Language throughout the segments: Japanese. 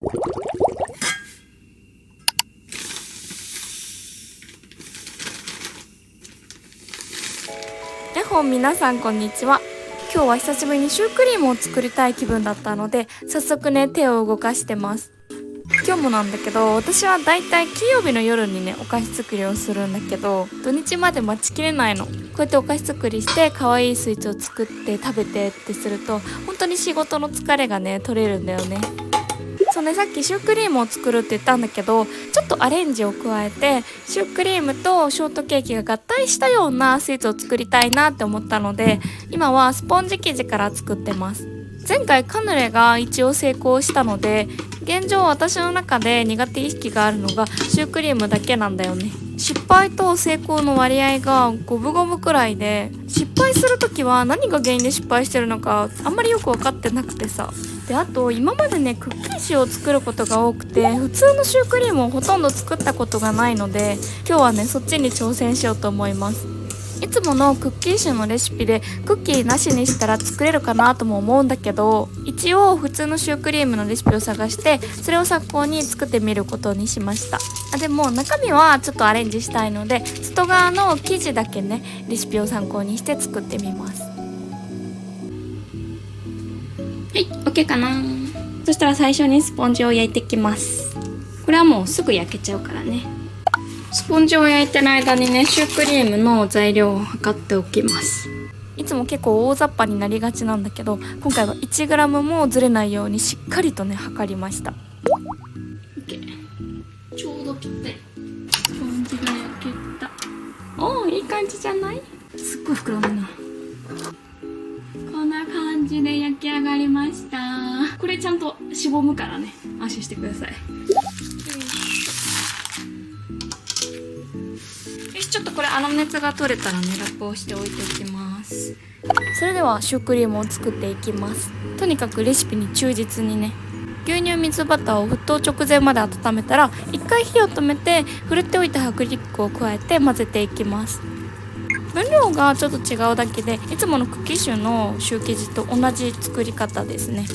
やっほー皆さんこんにちは。今日は久しぶりにシュークリームを作りたい気分だったので、早速ね手を動かしてます。今日もなんだけど、私はだいたい金曜日の夜にねお菓子作りをするんだけど、土日まで待ちきれないの。こうやってお菓子作りして可愛いスイーツを作って食べてってすると、本当に仕事の疲れがね取れるんだよね。そうね、さっきシュークリームを作るって言ったんだけど、ちょっとアレンジを加えてシュークリームとショートケーキが合体したようなスイーツを作りたいなって思ったので、今はスポンジ生地から作ってます。前回カヌレが一応成功したので、現状私の中で苦手意識があるのがシュークリームだけなんだよね。失敗と成功の割合が五分五分くらいで、失敗するときは何が原因で失敗してるのかあんまりよく分かってなくてさ。で、あと今までねクッキーシューを作ることが多くて、普通のシュークリームをほとんど作ったことがないので、今日はねそっちに挑戦しようと思います。いつものクッキーシューのレシピでクッキーなしにしたら作れるかなとも思うんだけど、一応普通のシュークリームのレシピを探して、それを参考に作ってみることにしました。でも中身はちょっとアレンジしたいので、外側の生地だけねレシピを参考にして作ってみます。はい、 OK かな。そしたら最初にスポンジを焼いていきます。これはもうすぐ焼けちゃうからね。スポンジを焼いてる間にね、シュークリームの材料を測っておきます。いつも結構大雑把になりがちなんだけど、今回は 1g もずれないようにしっかりとね測りました。 OK、 ちょうどぴったり。スポンジが焼けた。おー、いい感じじゃない？すっごい膨らむな。こんな感じで焼き上がりました。これちゃんとしぼむからね、安心してください。ちょっとこれ粗熱が取れたらねラップをして置いておきます。それではシュークリームを作っていきます。とにかくレシピに忠実にね。牛乳水バターを沸騰直前まで温めたら、一回火を止めてふるっておいた薄力粉を加えて混ぜていきます。分量がちょっと違うだけで、いつものクッキーシューのシュー生地と同じ作り方ですね。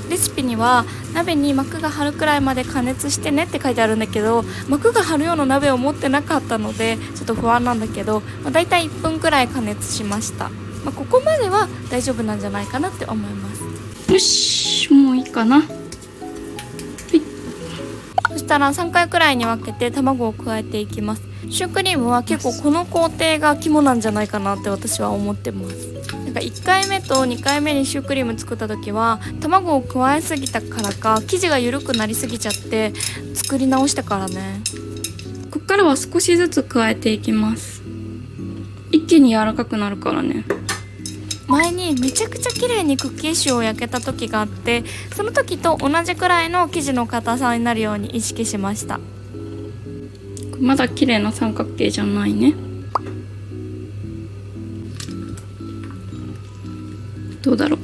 レシピには鍋に膜が張るくらいまで加熱してねって書いてあるんだけど、膜が張るような鍋を持ってなかったのでちょっと不安なんだけど、だいたい1分くらい加熱しました。ここまでは大丈夫なんじゃないかなって思います。よし、もういいかな。はい、そしたら3回くらいに分けて卵を加えていきます。シュークリームは結構この工程が肝なんじゃないかなって私は思ってます。なんか1回目と2回目にシュークリーム作った時は卵を加えすぎたからか生地が緩くなりすぎちゃって作り直したからね。こっからは少しずつ加えていきます。一気に柔らかくなるからね。前にめちゃくちゃ綺麗にクッキーシューを焼けた時があって、その時と同じくらいの生地の硬さになるように意識しました。まだ綺麗な三角形じゃないね。どうだろ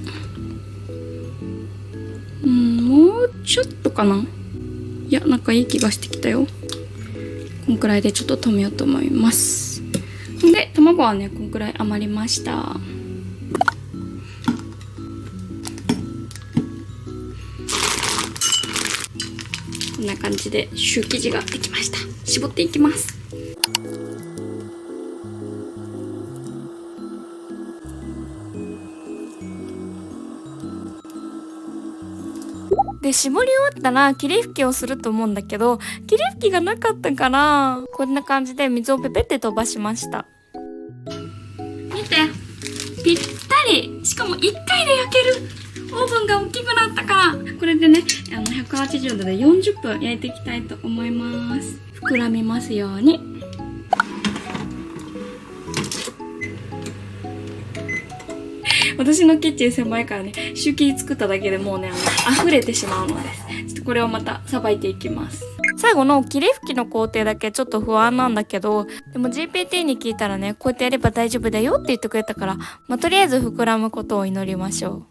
う。もうちょっとかな。いや、なんかいい気がしてきたよ。こんくらいでちょっと止めようと思います。で、卵はねこんくらい余りました。こんな感じでシュー生地ができました。絞っていきます。で、絞り終わったら霧吹きをすると思うんだけど、霧吹きがなかったからこんな感じで水をペペって飛ばしました。見て、ぴったり。しかも1回で焼ける。オーブンが大きくなったから。これでね180度で40分焼いていきたいと思います。膨らみますように。私のキッチン狭いからね、シュー生地作っただけでもうね溢れてしまうのです。ちょっとこれをまたさばいていきます。最後の霧吹きの工程だけちょっと不安なんだけど、でも GPT に聞いたらね、こうやってやれば大丈夫だよって言ってくれたから、とりあえず膨らむことを祈りましょう。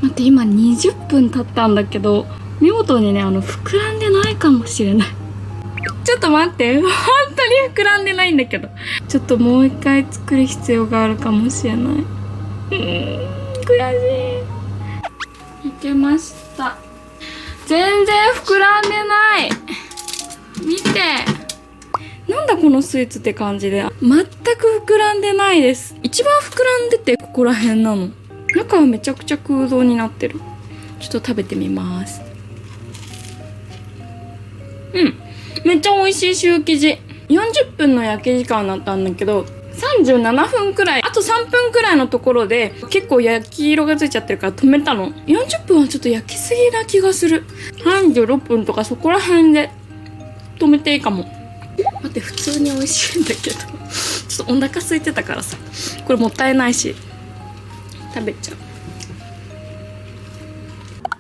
待って、今20分経ったんだけど、見事にね膨らんでないかもしれない。ちょっと待って、本当に膨らんでないんだけど、ちょっともう一回作る必要があるかもしれない。悔しい。いけました。全然膨らんでない。見て。なんだこのスイーツって感じで。全く膨らんでないです。一番膨らんでてここら辺なの。中はめちゃくちゃ空洞になってる。ちょっと食べてみます。めっちゃ美味しいシュー生地。40分の焼き時間だったんだけど、37分くらい、あと3分くらいのところで結構焼き色がついちゃってるから止めたの。40分はちょっと焼きすぎな気がする。36分とかそこら辺で止めていいかも。待って、普通に美味しいんだけどちょっとお腹空いてたからさ、これもったいないし食べちゃう。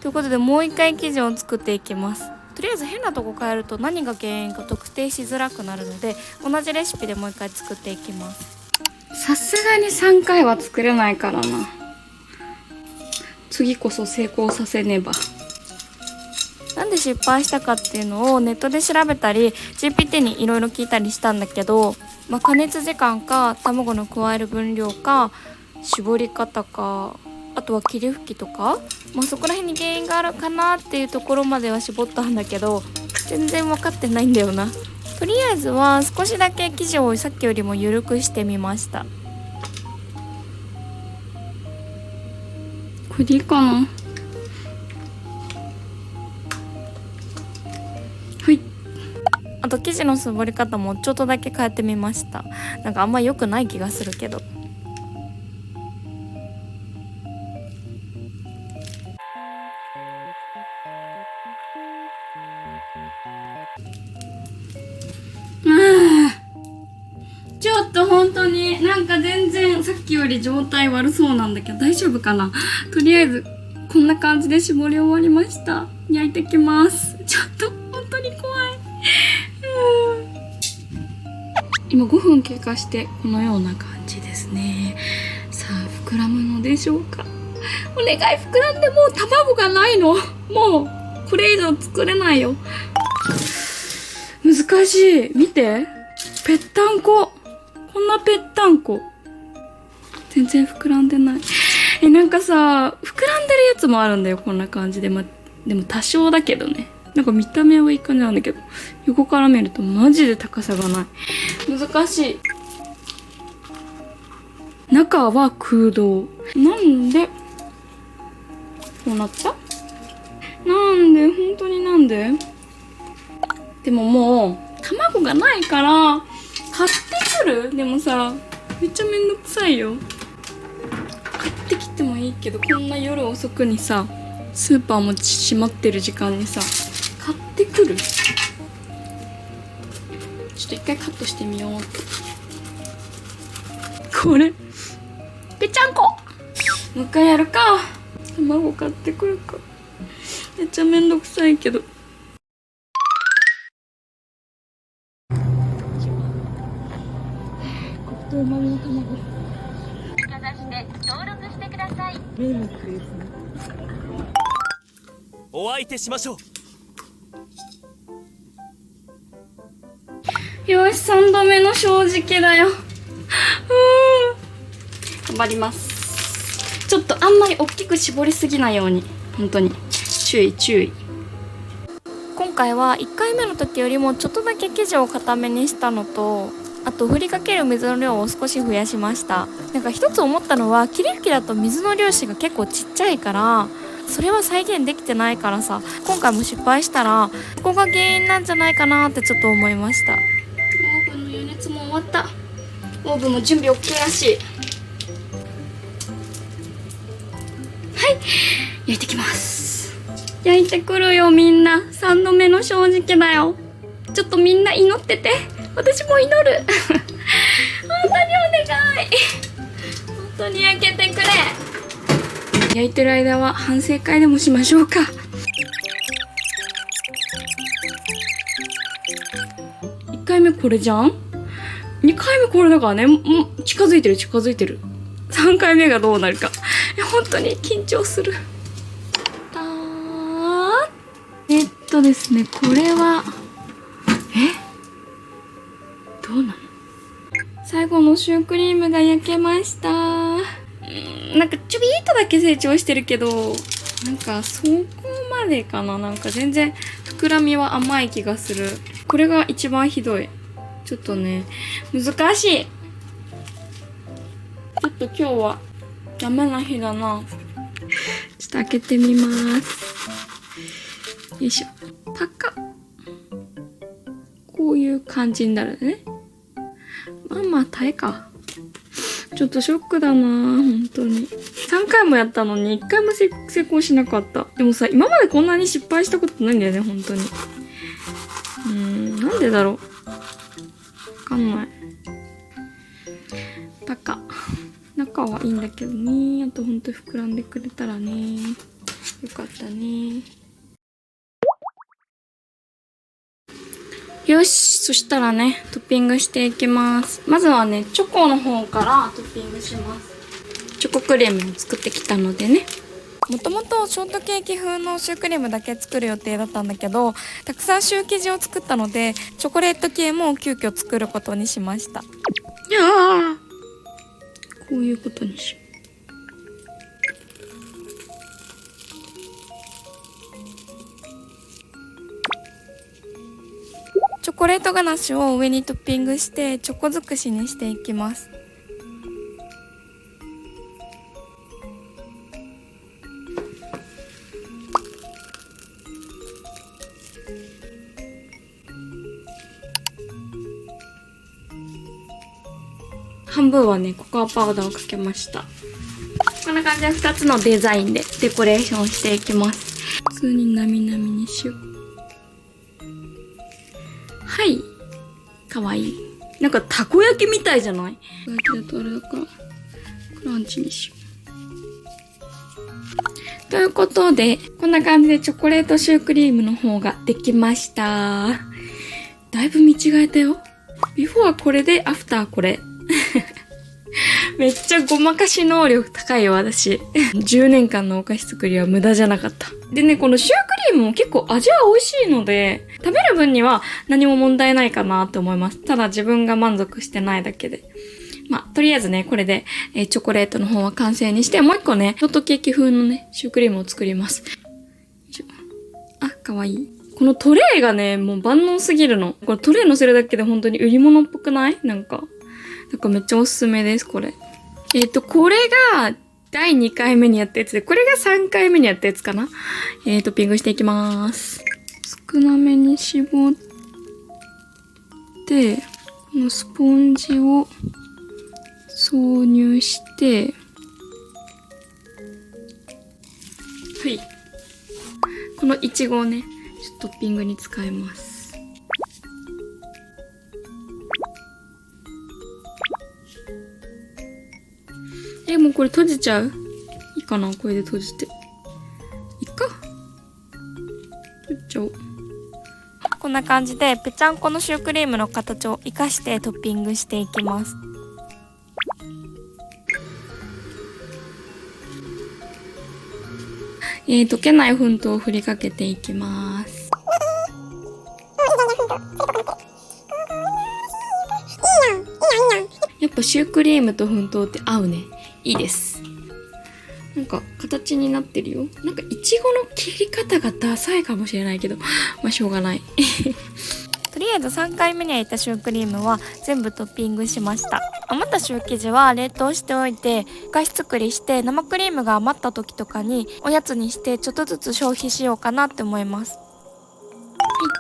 ということでもう一回生地を作っていきます。とりあえず変なとこ変えると何が原因か特定しづらくなるので、同じレシピでもう一回作っていきます。さすがに3回は作れないからな。次こそ成功させねば。なんで失敗したかっていうのをネットで調べたり GPT にいろいろ聞いたりしたんだけど、加熱時間か卵の加える分量か絞り方か、あとは霧吹きとか、そこら辺に原因があるかなっていうところまでは絞ったんだけど、全然分かってないんだよな。とりあえずは少しだけ生地をさっきよりも緩くしてみました。これでいいかな。はい。あと生地の絞り方もちょっとだけ変えてみました。なんかあんま良くない気がするけど。ちょっと本当になんか全然さっきより状態悪そうなんだけど大丈夫かな。とりあえずこんな感じで絞り終わりました。焼いてきます。ちょっと本当に怖い。今5分経過してこのような感じですね。さあ膨らむのでしょうか。お願い膨らんで、もう卵がないの。もうこれ以上作れないよ。難しい。見て、ぺったんこ。こんなぺったんこ。全然膨らんでない。なんかさ、膨らんでるやつもあるんだよ、こんな感じで。でも多少だけどね。なんか見た目はいい感じなんだけど、横から見るとマジで高さがない。難しい。中は空洞。なんでこうなった？なんで？本当になんで？でももう卵がないから買ってくる？でもさ、めっちゃめんどくさいよ。買ってきてもいいけど、こんな夜遅くにさ、スーパーも閉まってる時間にさ、買ってくる？ちょっと一回カットしてみよう。これぺちゃんこ。もう一回やるか。卵買ってくるか。めっちゃめんどくさいけど。コクとうまみの卵。かざして登録してください。メモですね。お相手しましょう。よし、3度目の正直だよ。頑張ります。ちょっとあんまり大きく絞りすぎないように、本当に注意注意。今回は1回目の時よりもちょっとだけ生地を固めにしたのと、あと振りかける水の量を少し増やしました。なんか一つ思ったのは、霧吹きだと水の粒子が結構ちっちゃいから、それは再現できてないからさ、今回も失敗したらここが原因なんじゃないかなってちょっと思いました。オーブンの予熱も終わった。オーブンも準備 OK らしい。はい、焼いてきます。焼いてくるよみんな。3度目の正直だよ。ちょっとみんな祈ってて。私も祈る。本当にお願い。本当に焼けてくれ。焼いてる間は反省会でもしましょうか。1回目これじゃん。2回目これだからね。近づいてる近づいてる。3回目がどうなるか。本当に緊張する。ですね、これはどうなの？最後のシュークリームが焼けました。なんかちょびっとだけ成長してるけど、なんかそこまでかな。なんか全然膨らみは甘い気がする。これが一番ひどい。ちょっとね、難しい。ちょっと今日はダメな日だな。ちょっと開けてみます。よいしょ。パカッ。こういう感じになるね。まあ耐えか。ちょっとショックだな本当に。3回もやったのに1回も成功しなかった。でもさ、今までこんなに失敗したことないんだよね、本当に。なんでだろう。わかんない。バカ。中はいいんだけどね。あとほんと膨らんでくれたらね。よかったね。よし、そしたらね、トッピングしていきます。まずはね、チョコの方からトッピングします。チョコクリームを作ってきたのでね。もともとショートケーキ風のシュークリームだけ作る予定だったんだけど、たくさんシュー生地を作ったので、チョコレート系も急遽作ることにしました。いやー、こういうことにしよう。チョコレートガナッシュを上にトッピングしてチョコ尽くしにしていきます。半分はね、ココアパウダーをかけました。こんな感じで2つのデザインでデコレーションしていきます。普通になみなみにしよう。はい。かわいい。なんかたこ焼きみたいじゃない？たこ焼きだとあれだから、クランチにしよう。ということで、こんな感じでチョコレートシュークリームの方ができました。だいぶ見違えたよ。ビフォーこれで、アフターこれ。めっちゃごまかし能力高いよ、私。10年間のお菓子作りは無駄じゃなかった。でね、このシュークリームも結構味は美味しいので、食べる分には何も問題ないかなって思います。ただ自分が満足してないだけで。まあ、とりあえずね、これで、チョコレートの方は完成にして、もう一個ね、ショートケーキ風のね、シュークリームを作ります。あ、かわいい。このトレイがね、もう万能すぎるの。これトレイ乗せるだけで本当に売り物っぽくない？なんかめっちゃおすすめです、これ。これが第2回目にやったやつで、これが3回目にやったやつかな。トッピングしていきます。少なめに絞って、このスポンジを挿入して、はい。このイチゴをね、ちょっとトッピングに使います。もうこれ閉じちゃう？いいかな？これで閉じて。いっか。閉じちゃおう。こんな感じで、ぺちゃんこのシュークリームの形を活かしてトッピングしていきます。溶けない粉糖を振りかけていきます。やっぱシュークリームと粉糖って合うね。いいです。なんか形になってるよ。なんかイチゴの切り方がダサいかもしれないけど、まあしょうがない。とりあえず3回目に焼いたシュークリームは全部トッピングしました。余ったシュー生地は冷凍しておいて、お菓子作りして生クリームが余った時とかにおやつにしてちょっとずつ消費しようかなって思います。は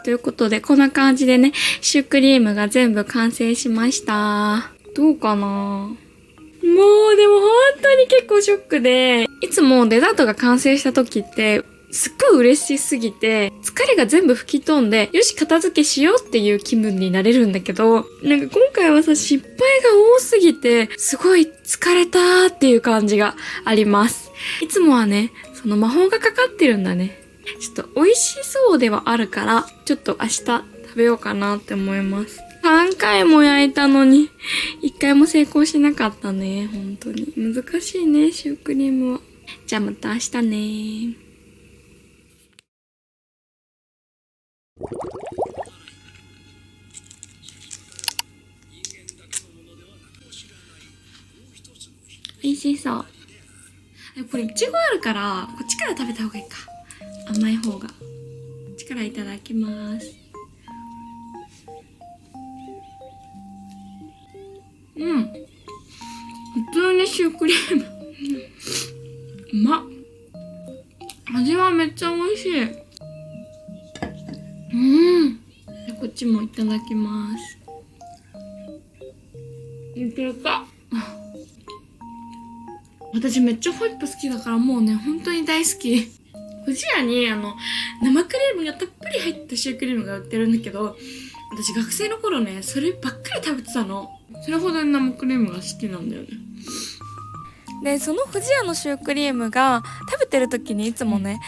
い、ということでこんな感じでね、シュークリームが全部完成しました。どうかな？もうでも本当に結構ショックで、いつもデザートが完成した時ってすっごい嬉しすぎて、疲れが全部吹き飛んで、よし片付けしようっていう気分になれるんだけど、なんか今回はさ、失敗が多すぎて、すごい疲れたーっていう感じがあります。いつもはね、その魔法がかかってるんだね。ちょっと美味しそうではあるから、ちょっと明日食べようかなって思います。3回も焼いたのに、1回も成功しなかったね。本当に。難しいね、シュークリームは。じゃあまた明日ね。美味しそう。これいちごあるからこっちから食べた方がいいか。甘い方が。こっちからいただきます。普通にシュークリームうまっ。味はめっちゃ美味しい。こっちもいただきます。いけるか。私めっちゃホイップ好きだから、もうね本当に大好き。不二家に生クリームがたっぷり入ったシュークリームが売ってるんだけど、私学生の頃ねそればっかり食べてたの。それほどに生クリームが好きなんだよね。でその不二家のシュークリームが食べてる時にいつもね、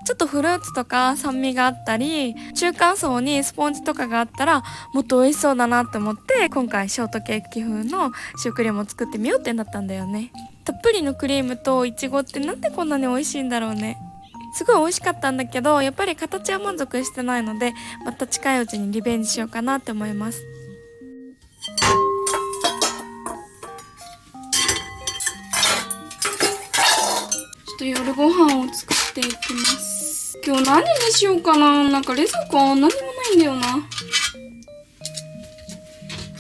ちょっとフルーツとか酸味があったり、中間層にスポンジとかがあったらもっと美味しそうだなって思って、今回ショートケーキ風のシュークリームを作ってみようってなったんだよね。たっぷりのクリームといちごってなんでこんなに美味しいんだろうね。すごい美味しかったんだけど、やっぱり形は満足してないので、また近いうちにリベンジしようかなって思います。ちょっと夜ご飯を作っていきます。今日何にしようかな。なんか冷蔵庫何もないんだよな。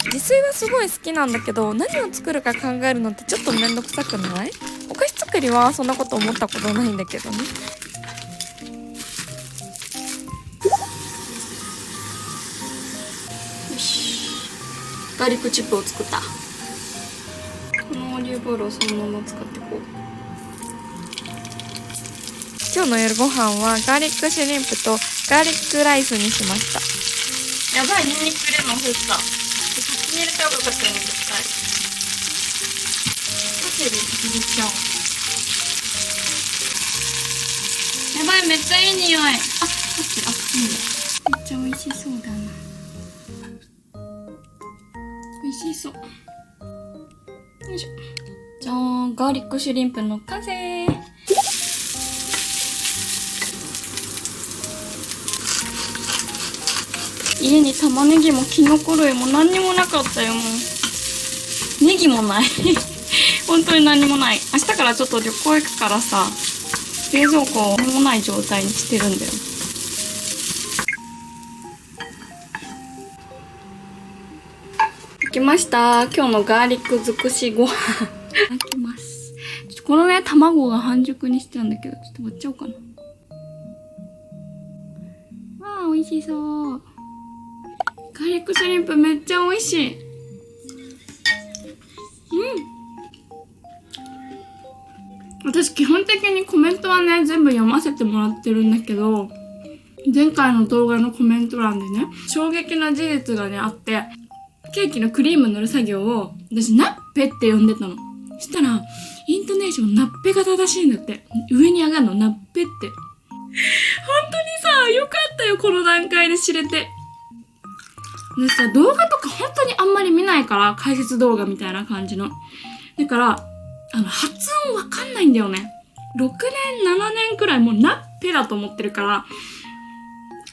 自炊はすごい好きなんだけど、何を作るか考えるのってちょっとめんどくさくない？お菓子作りはそんなこと思ったことないんだけどね。よし、ガーリックチップを作った。このオリーブオイルをそのまま使っていこう。今日の夜ご飯はガーリックシュリンプとガーリックライスにしました。やばい、ニンニクレモン降った。先に入れた方がよかったよね、絶対。パセリ入れちゃおう。やばい、めっちゃいい匂い。パセリ、いいね。めっちゃ美味しそうだな。美味しそう。よいしょ。じゃーん、ガーリックシュリンプの完成。家に玉ねぎもキノコ類も何にもなかったよ。もうネギもない本当に何にもない。明日からちょっと旅行行くからさ、冷蔵庫何もない状態にしてるんだよ。できました。今日のガーリック尽くしご飯いただきます。このね卵が半熟にしてたんだけど、ちょっと割っちゃおうかな。わあ、美味しそう。ガーリックシュリンプめっちゃ美味しい。私基本的にコメントはね全部読ませてもらってるんだけど、前回の動画のコメント欄でね衝撃な事実がねあって、ケーキのクリーム塗る作業を私ナッペって呼んでたの。そしたらイントネーションナッペが正しいんだって。上に上がるのナッペって。本当にさ、よかったよ、この段階で知れて。でさ、動画とか本当にあんまり見ないから、解説動画みたいな感じの。だから、発音わかんないんだよね。6年、7年くらいもうナッペだと思ってるから、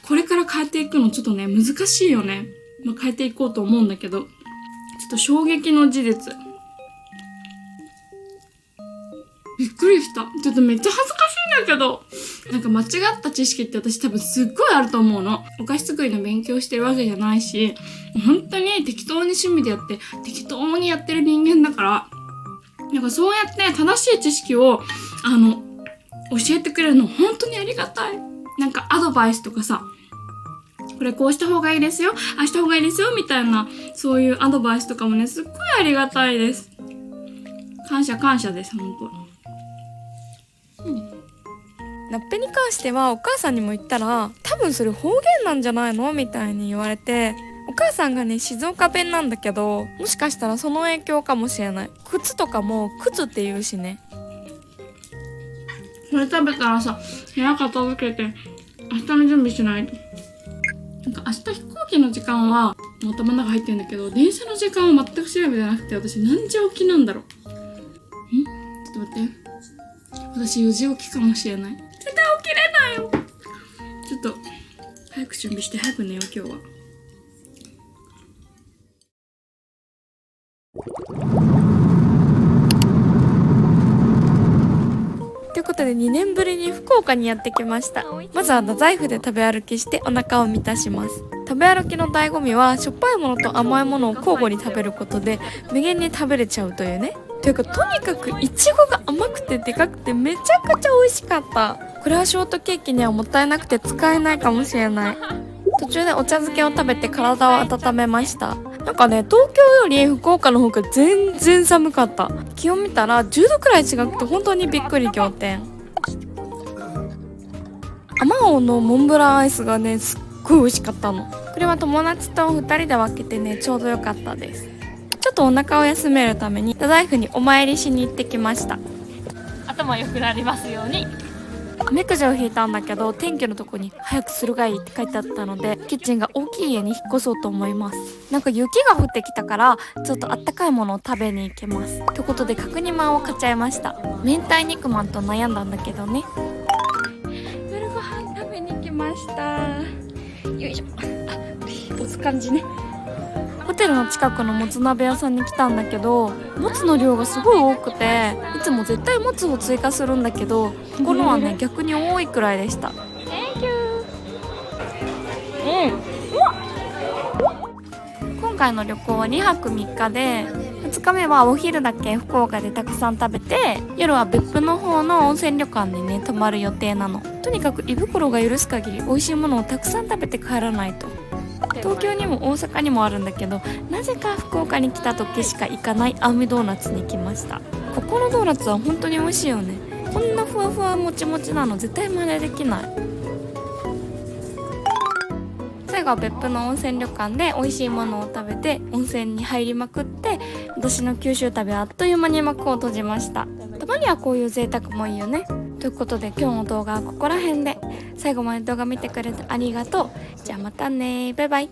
これから変えていくのちょっとね、難しいよね。まあ、変えていこうと思うんだけど、ちょっと衝撃の事実。びっくりした。ちょっとめっちゃ恥ずかしいんだけど。なんか間違った知識って私多分すっごいあると思うの。お菓子作りの勉強してるわけじゃないし、本当に適当に趣味でやって、適当にやってる人間だから、なんかそうやって正しい知識を、教えてくれるの本当にありがたい。なんかアドバイスとかさ、これこうした方がいいですよ、ああした方がいいですよ、みたいな、そういうアドバイスとかもね、すっごいありがたいです。感謝感謝です、本当。ラッペに関してはお母さんにも言ったら、多分それ方言なんじゃないのみたいに言われて、お母さんがね静岡弁なんだけど、もしかしたらその影響かもしれない。靴とかも靴って言うしね。これ食べたらさ、部屋片付けて明日の準備しないと。なんか明日飛行機の時間は頭の中入ってるんだけど、電車の時間は全く調べてなくて、私何時起きなんだろう。ちょっと待って、私4時起きかもしれない。絶対起きれないよ。ちょっと早く準備して早く寝よう今日は。で2年ぶりに福岡にやってきました。まずは太宰府で食べ歩きしてお腹を満たします。食べ歩きの醍醐味はしょっぱいものと甘いものを交互に食べることで無限に食べれちゃうというね。というかとにかくいちごが甘くてでかくてめちゃくちゃ美味しかった。これはショートケーキにはもったいなくて使えないかもしれない。途中でお茶漬けを食べて体を温めました。なんかね、東京より福岡の方が全然寒かった。気温見たら10度くらい違くて本当にびっくり仰天。あまおうのモンブランアイスがねすっごい美味しかったの。これは友達と2人で分けてねちょうど良かったです。ちょっとお腹を休めるために太宰府にお参りしに行ってきました。頭良くなりますように。おみくじを引いたんだけど天気のとこに早くするがいいって書いてあったのでキッチンが大きい家に引っ越そうと思います。なんか雪が降ってきたからちょっとあったかいものを食べに行けます。ということで角煮まんを買っちゃいました。明太肉まんと悩んだんだけどね。夜ご飯食べに来ました。よいしょ。押す感じね。ホテルの近くのもつ鍋屋さんに来たんだけどもつの量がすごい多くていつも絶対もつを追加するんだけどここのはね逆に多いくらいでした。今回の旅行は2泊3日で2日目はお昼だけ福岡でたくさん食べて夜は別府の方の温泉旅館にね泊まる予定なの。とにかく胃袋が許す限り美味しいものをたくさん食べて帰らないと。東京にも大阪にもあるんだけどなぜか福岡に来た時しか行かないアミドーナツに来ました。ここのドーナツは本当に美味しいよね。こんなふわふわもちもちなの絶対真似できない。最後は別府の温泉旅館で美味しいものを食べて温泉に入りまくって私の九州旅はあっという間に幕を閉じました。たまにはこういう贅沢もいいよね。ということで今日の動画はここら辺で。最後まで動画見てくれてありがとう。じゃあまたね、バイバイ。